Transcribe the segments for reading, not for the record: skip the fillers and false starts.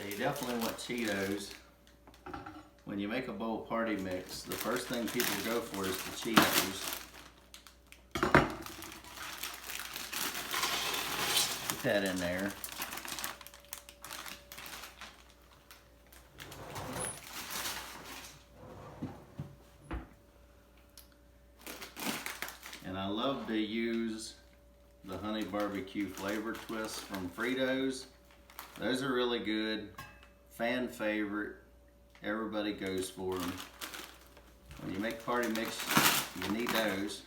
So you definitely want Cheetos. When you make a bowl party mix, the first thing people go for is the Cheetos. Put that in there. And I love to use the honey barbecue flavor twists from Fritos. Those are really good, fan favorite. Everybody goes for them. When you make party mix, you need those.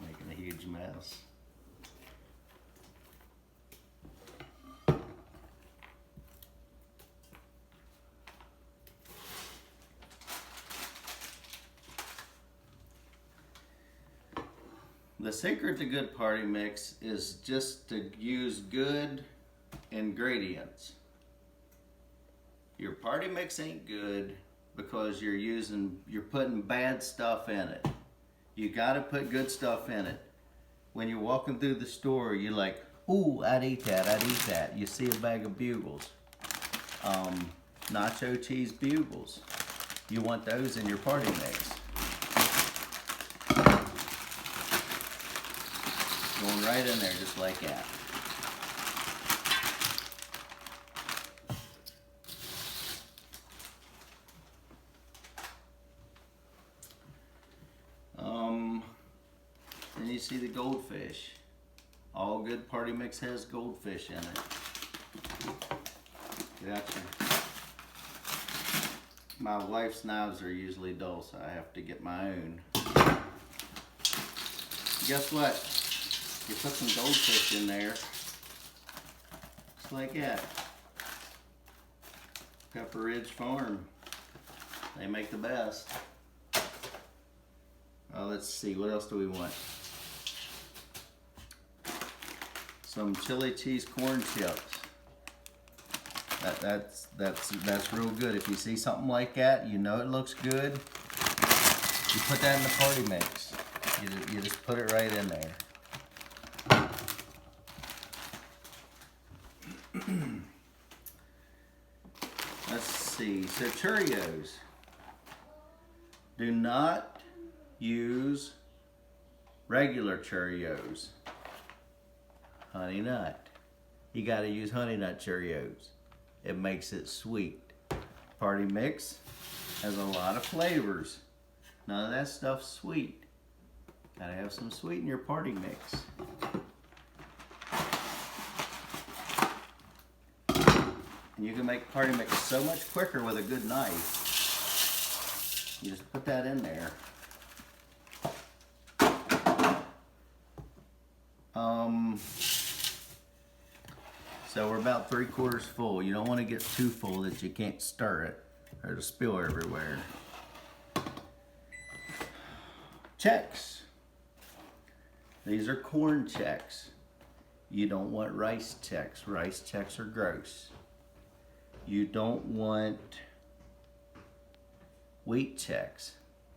Making a huge mess. The secret to good party mix is just to use good ingredients. Your party mix ain't good because you're putting bad stuff in it. You gotta put good stuff in it. When you're walking through the store, you're like, ooh, I'd eat that. You see a bag of Bugles, nacho cheese Bugles. You want those in your party mix. Going right in there just like that. Then you see the goldfish. All good party mix has goldfish in it. Gotcha. My wife's knives are usually dull, so I have to get my own. Guess what? You put some goldfish in there, just like that. Pepper Ridge Farm, they make the best. Let's see, what else do we want? Some chili cheese corn chips. That's real good. If you see something like that, you know it looks good. You put that in the party mix. You just put it right in there. Let's see, so Cheerios. Do not use regular Cheerios. Honey Nut. You gotta use Honey Nut Cheerios. It makes it sweet. Party mix has a lot of flavors. None of that stuff's sweet. Gotta have some sweet in your party mix. And you can make party mix so much quicker with a good knife. You just put that in there. So we're about 3/4 full. You don't want to get too full that you can't stir it or it'll spill everywhere. Chex. These are corn Chex. You don't want rice Chex. Rice Chex are gross. You don't want wheat Chex.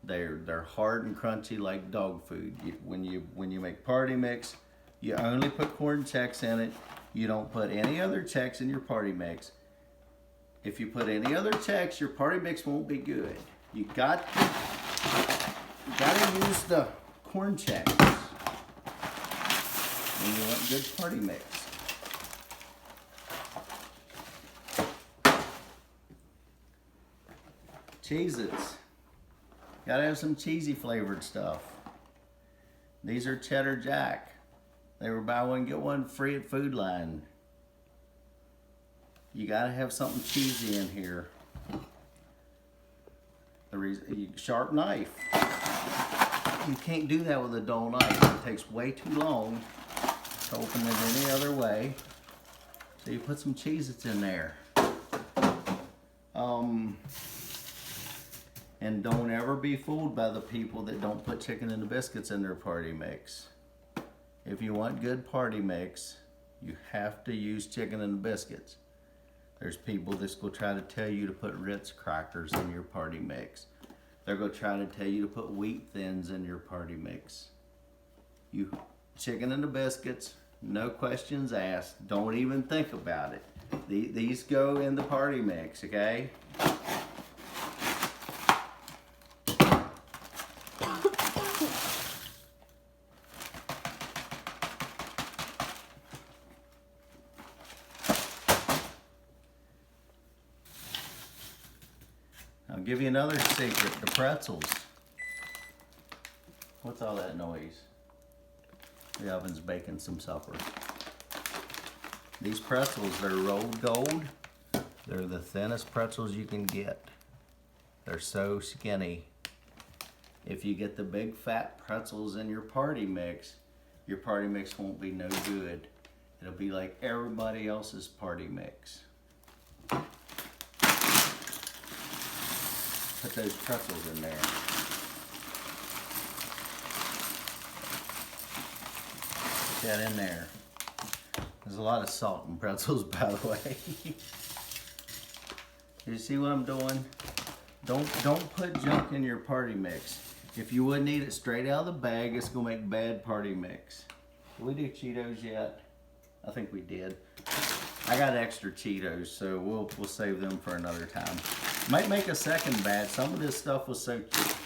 They're hard and crunchy like dog food. When you make party mix, you only put corn Chex in it. You don't put any other Chex in your party mix. If you put any other Chex, your party mix won't be good. You gotta use the corn Chex when you want good party mix. Cheez-Its. Gotta have some cheesy flavored stuff. These are Cheddar Jack. They were buy one, get one free at Food Line. You gotta have something cheesy in here. Sharp knife. You can't do that with a dull knife. It takes way too long to open it any other way. So you put some Cheez-Its in there. And don't ever be fooled by the people that don't put chicken and the biscuits in their party mix. If you want good party mix, you have to use chicken and biscuits. There's people that's going to try to tell you to put Ritz crackers in your party mix. They're going to try to tell you to put wheat thins in your party mix. You chicken and the biscuits, no questions asked. Don't even think about it. These go in the party mix, okay? I'll give you another secret, the pretzels. What's all that noise? The oven's baking some supper. These pretzels, they're rolled gold. They're the thinnest pretzels you can get. They're so skinny. If you get the big fat pretzels in your party mix won't be no good. It'll be like everybody else's party mix. Put those pretzels in there. Put that in there. There's a lot of salt in pretzels, by the way. You see what I'm doing? Don't put junk in your party mix. If you wouldn't eat it straight out of the bag, it's gonna make bad party mix. Did we do Cheetos yet? I think we did. I got extra Cheetos, so we'll save them for another time. Might make a second batch. Some of this stuff was so cheap.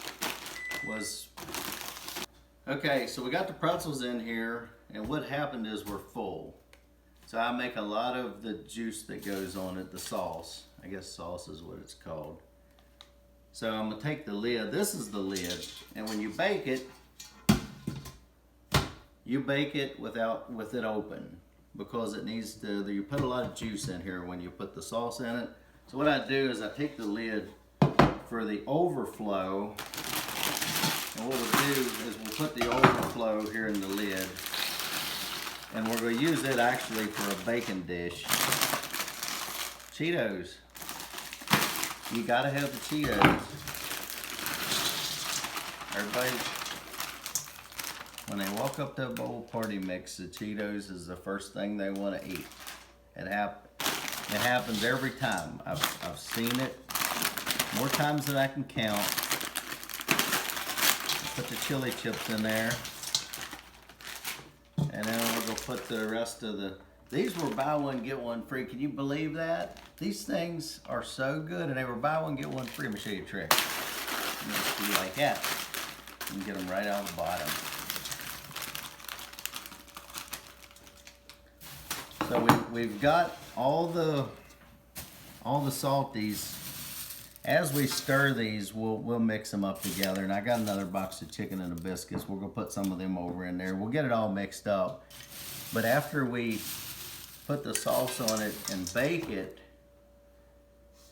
Okay, so we got the pretzels in here, and what happened is we're full. So I make a lot of the juice that goes on it, the sauce. I guess sauce is what it's called. So I'm gonna take the lid. This is the lid, and when you bake it with it open, because it needs to. You put a lot of juice in here when you put the sauce in it. So what I do is I take the lid for the overflow, and what we'll do is we'll put the overflow here in the lid, and we're going to use it actually for a baking dish. Cheetos. You got to have the Cheetos. Everybody, when they walk up to a bowl party mix, the Cheetos is the first thing they want to eat. It happens every time. I've seen it more times than I can count. Put the chili chips in there. And then we're going to put the rest of these were buy one, get one free. Can you believe that? These things are so good, and they were buy one, get one free. Let me show you a trick. You just do like that. You can get them right out of the bottom. So we've got all the salties. As we stir these, we'll mix them up together. And I got another box of chicken and the biscuits. We're gonna put some of them over in there. We'll get it all mixed up. But after we put the sauce on it and bake it,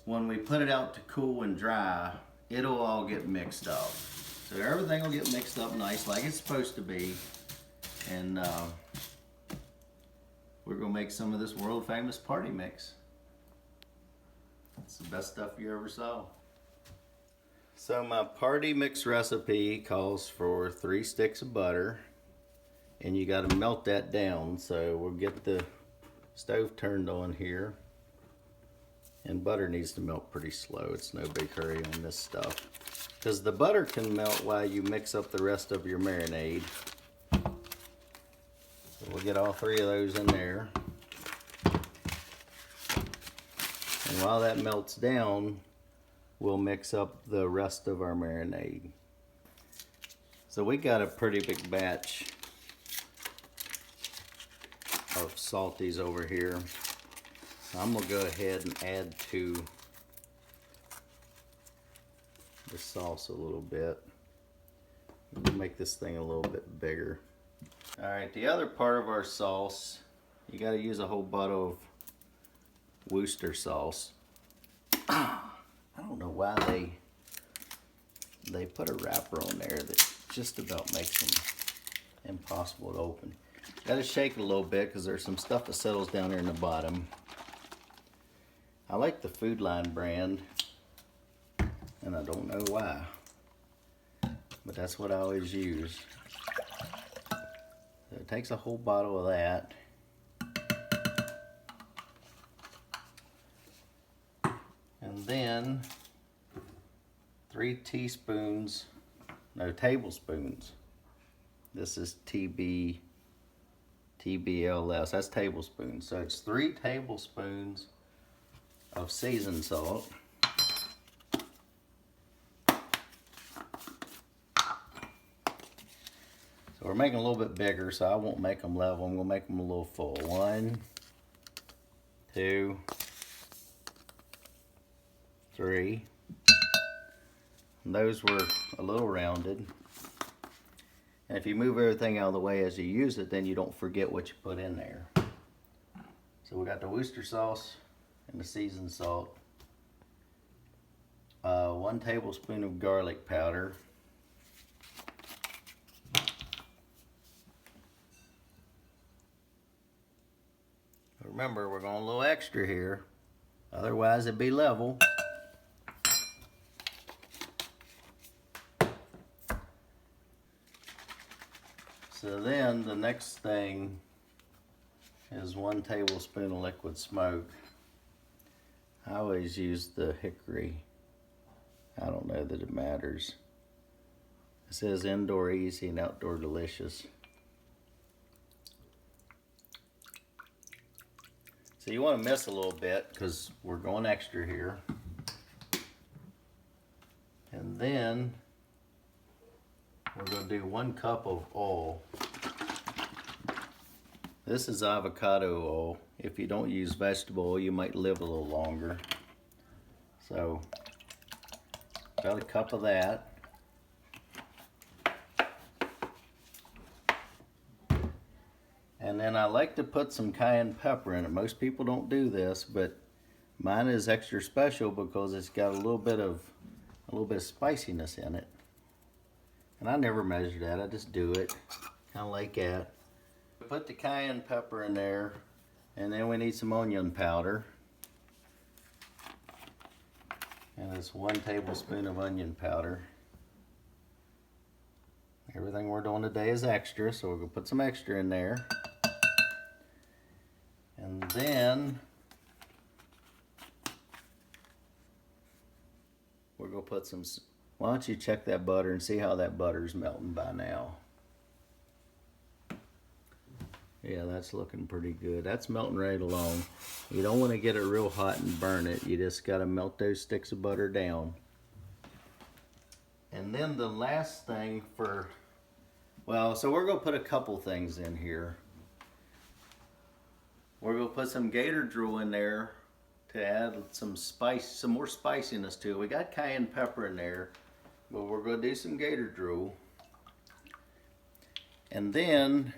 when we put it out to cool and dry, it'll all get mixed up. So everything will get mixed up nice like it's supposed to be. And we're gonna make some of this world famous party mix. It's the best stuff you ever saw. So my party mix recipe calls for 3 sticks of butter, and you got to melt that down. So we'll get the stove turned on here, and butter needs to melt pretty slow. It's no big hurry on this stuff, because the butter can melt while you mix up the rest of your marinade. So we'll get all 3 of those in there. And while that melts down, we'll mix up the rest of our marinade. So we got a pretty big batch of salties over here. I'm gonna go ahead and add to the sauce a little bit. We'll make this thing a little bit bigger. All right, the other part of our sauce, you gotta use a whole bottle of Worcester sauce. I don't know why they put a wrapper on there that just about makes them impossible to open. Gotta shake it a little bit because there's some stuff that settles down there in the bottom. I like the Food Line brand, and I don't know why, but that's what I always use. So it takes a whole bottle of that. And then 3 tablespoons. This is TB TBLS, that's tablespoons. So it's 3 tablespoons of seasoned salt. So we're making a little bit bigger, so I won't make them level. I'm gonna make them a little full. 1, 2, 3. And those were a little rounded. And if you move everything out of the way as you use it, then you don't forget what you put in there. So we got the Worcester sauce and the seasoned salt. 1 tablespoon of garlic powder. Remember, we're going a little extra here. Otherwise, it'd be level. So then the next thing is 1 tablespoon of liquid smoke. I always use the hickory. I don't know that it matters. It says indoor easy and outdoor delicious. So you want to mix a little bit because we're going extra here. And then we're going to do 1 cup of oil. This is avocado oil. If you don't use vegetable oil, you might live a little longer. So, about 1 cup of that. And then I like to put some cayenne pepper in it. Most people don't do this, but mine is extra special because it's got a little bit of spiciness in it. And I never measure that, I just do it, kind of like that. Put the cayenne pepper in there, and then we need some onion powder. And it's 1 tablespoon of onion powder. Everything we're doing today is extra, so we're gonna put some extra in there. And then we're gonna put some, why don't you check that butter and see how that butter's melting by now. Yeah, that's looking pretty good. That's melting right along. You don't want to get it real hot and burn it. You just got to melt those sticks of butter down. And then the last thing for, well, so we're going to put a couple things in here. We're going to put some gator drool in there to add some spice, some more spiciness to it. We got cayenne pepper in there, but we're going to do some gator drool. And then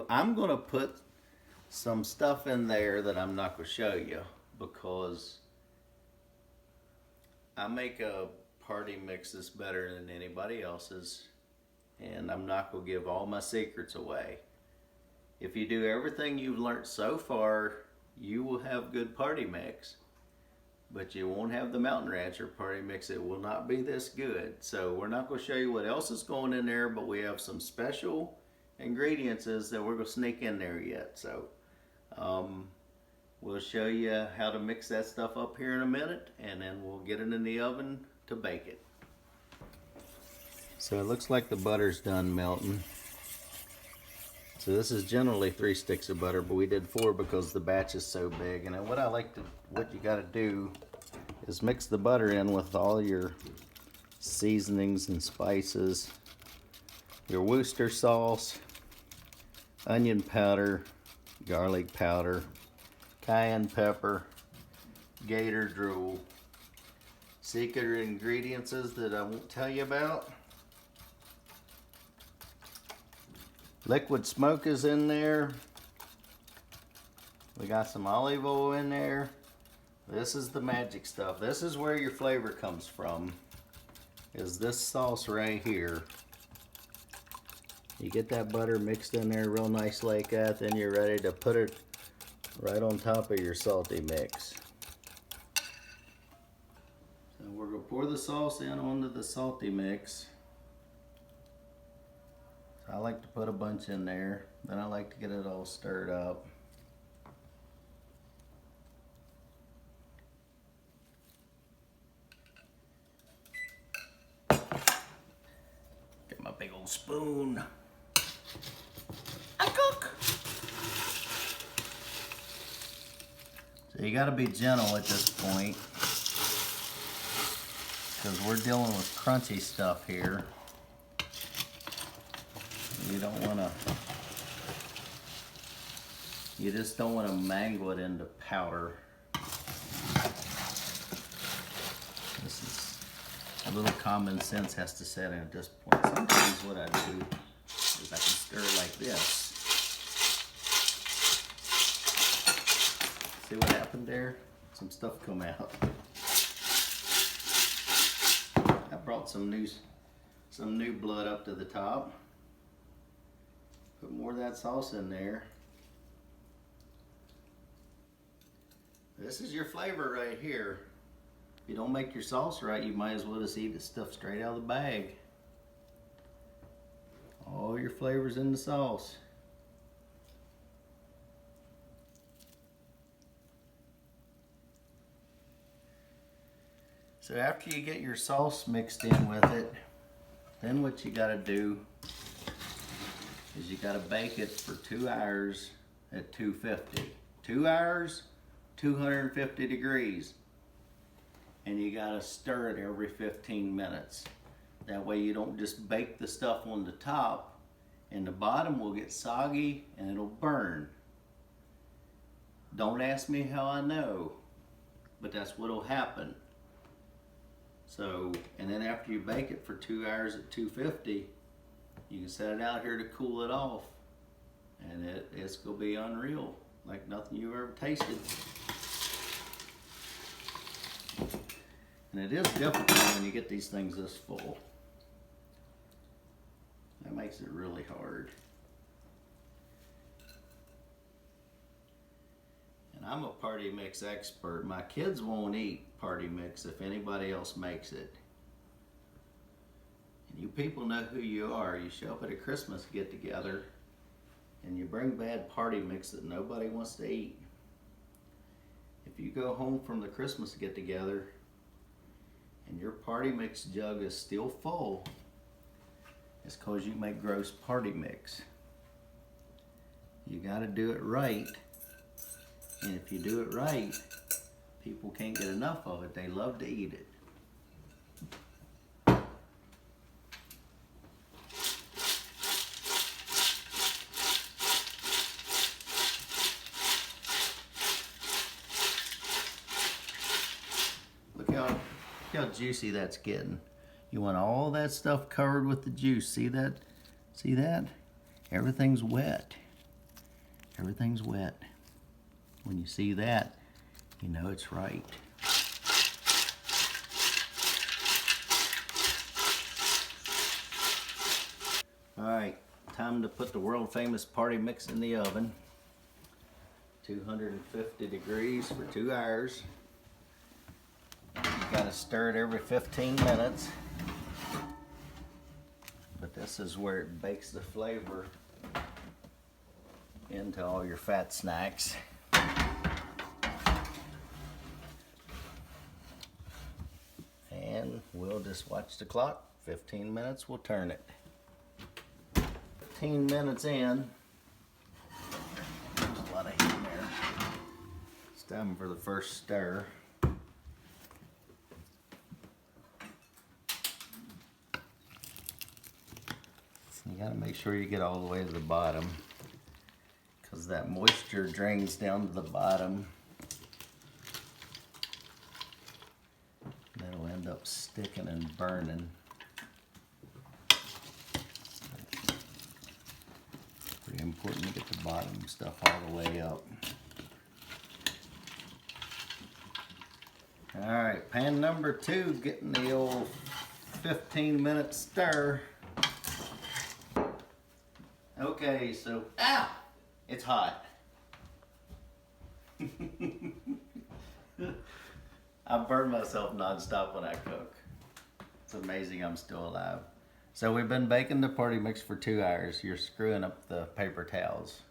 I'm going to put some stuff in there that I'm not going to show you because I make a party mix that's better than anybody else's, and I'm not going to give all my secrets away. If you do everything you've learned so far, you will have good party mix, but you won't have the Mountain Rancher party mix. It will not be this good. So we're not going to show you what else is going in there, but we have some special ingredients that we're going to sneak in there yet. So we'll show you how to mix that stuff up here in a minute, and then we'll get it in the oven to bake it. So it looks like the butter's done melting. So this is generally 3 sticks of butter, but we did 4 because the batch is so big. And then what you got to do is mix the butter in with all your seasonings and spices, your Worcester sauce, onion powder, garlic powder, cayenne pepper, gator drool. Secret ingredients that I won't tell you about. Liquid smoke is in there. We got some olive oil in there. This is the magic stuff. This is where your flavor comes from, is this sauce right here. You get that butter mixed in there real nice like that, then you're ready to put it right on top of your salty mix. So we're going to pour the sauce in onto the salty mix. So I like to put a bunch in there, then I like to get it all stirred up. Get my big old spoon. I cook. So you got to be gentle at this point, because we're dealing with crunchy stuff here. You don't want to, you just don't want to mangle it into powder. This is a little common sense has to set in at this point. Sometimes what I do is I can stir it like this. See what happened there? Some stuff come out. I brought some new blood up to the top. Put more of that sauce in there. This is your flavor right here. If you don't make your sauce right, you might as well just eat the stuff straight out of the bag. All your flavors in the sauce. So after you get your sauce mixed in with it, then what you gotta do is you gotta bake it for 2 hours at 250. 2 hours, 250 degrees. And you gotta stir it every 15 minutes. That way you don't just bake the stuff on the top and the bottom will get soggy and it'll burn. Don't ask me how I know, but that's what'll happen. So, and then after you bake it for 2 hours at 250, you can set it out here to cool it off. And it's gonna be unreal, like nothing you've ever tasted. And it is difficult when you get these things this full. That makes it really hard. And I'm a party mix expert. My kids won't eat party mix if anybody else makes it. And you people know who you are. You show up at a Christmas get together and you bring bad party mix that nobody wants to eat. If you go home from the Christmas get together and your party mix jug is still full, it's because you make gross party mix. You gotta do it right. And if you do it right, people can't get enough of it. They love to eat it. Look how juicy that's getting. You want all that stuff covered with the juice. See that? See that? Everything's wet. Everything's wet. When you see that, you know it's right. All right, time to put the world famous party mix in the oven. 250 degrees for 2 hours. You gotta stir it every 15 minutes. But this is where it bakes the flavor into all your fat snacks. And we'll just watch the clock. 15 minutes, we'll turn it. 15 minutes in. There's a lot of heat in there. It's time for the first stir. You gotta make sure you get all the way to the bottom, because that moisture drains down to the bottom. That'll end up sticking and burning. Pretty important to get the bottom stuff all the way up. All right, pan number 2, getting the old 15-minute stir. Okay, so, ow! It's hot. I burn myself nonstop when I cook. It's amazing I'm still alive. So we've been baking the party mix for 2 hours. You're screwing up the paper towels.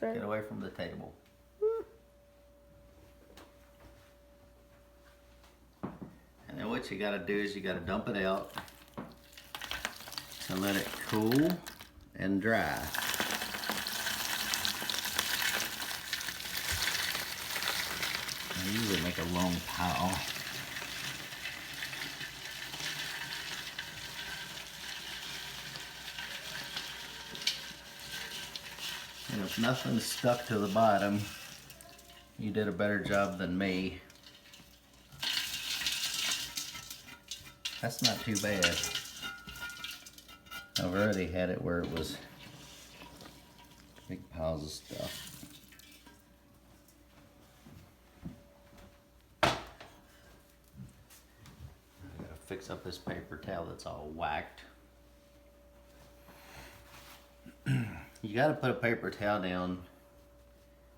Get away from the table. And then what you gotta do is you gotta dump it out to let it cool and dry. make a long pile. And if nothing's stuck to the bottom, you did a better job than me. That's not too bad. I've already had it where it was big piles of stuff. I gotta fix up this paper towel that's all whacked. You gotta put a paper towel down.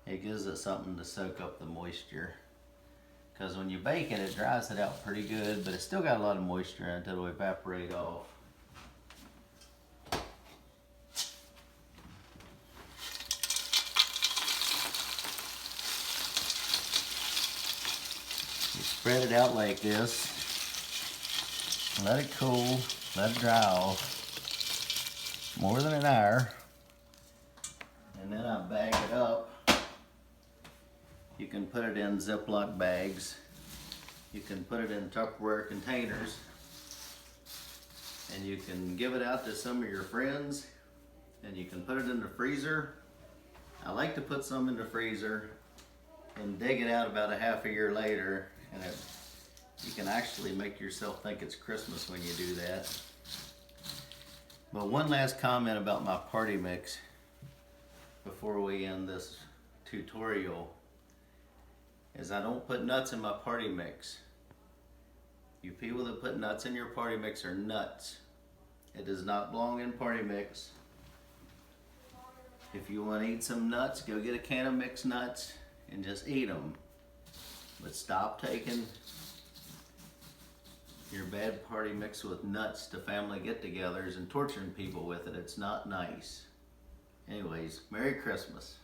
It gives it something to soak up the moisture. Because when you bake it, it dries it out pretty good, but it's still got a lot of moisture in it until it'll evaporate off. You spread it out like this. Let it cool, let it dry off. More than an hour. And then I bag it up. You can put it in Ziploc bags. You can put it in Tupperware containers. And you can give it out to some of your friends. And you can put it in the freezer. I like to put some in the freezer and dig it out about a half a year later. And you can actually make yourself think it's Christmas when you do that. But one last comment about my party mix before we end this tutorial is I don't put nuts in my party mix. You people that put nuts in your party mix are nuts. It does not belong in party mix. If you want to eat some nuts, go get a can of mixed nuts and just eat them. But stop taking your bad party mix with nuts to family get-togethers and torturing people with it. It's not nice. Anyways, Merry Christmas.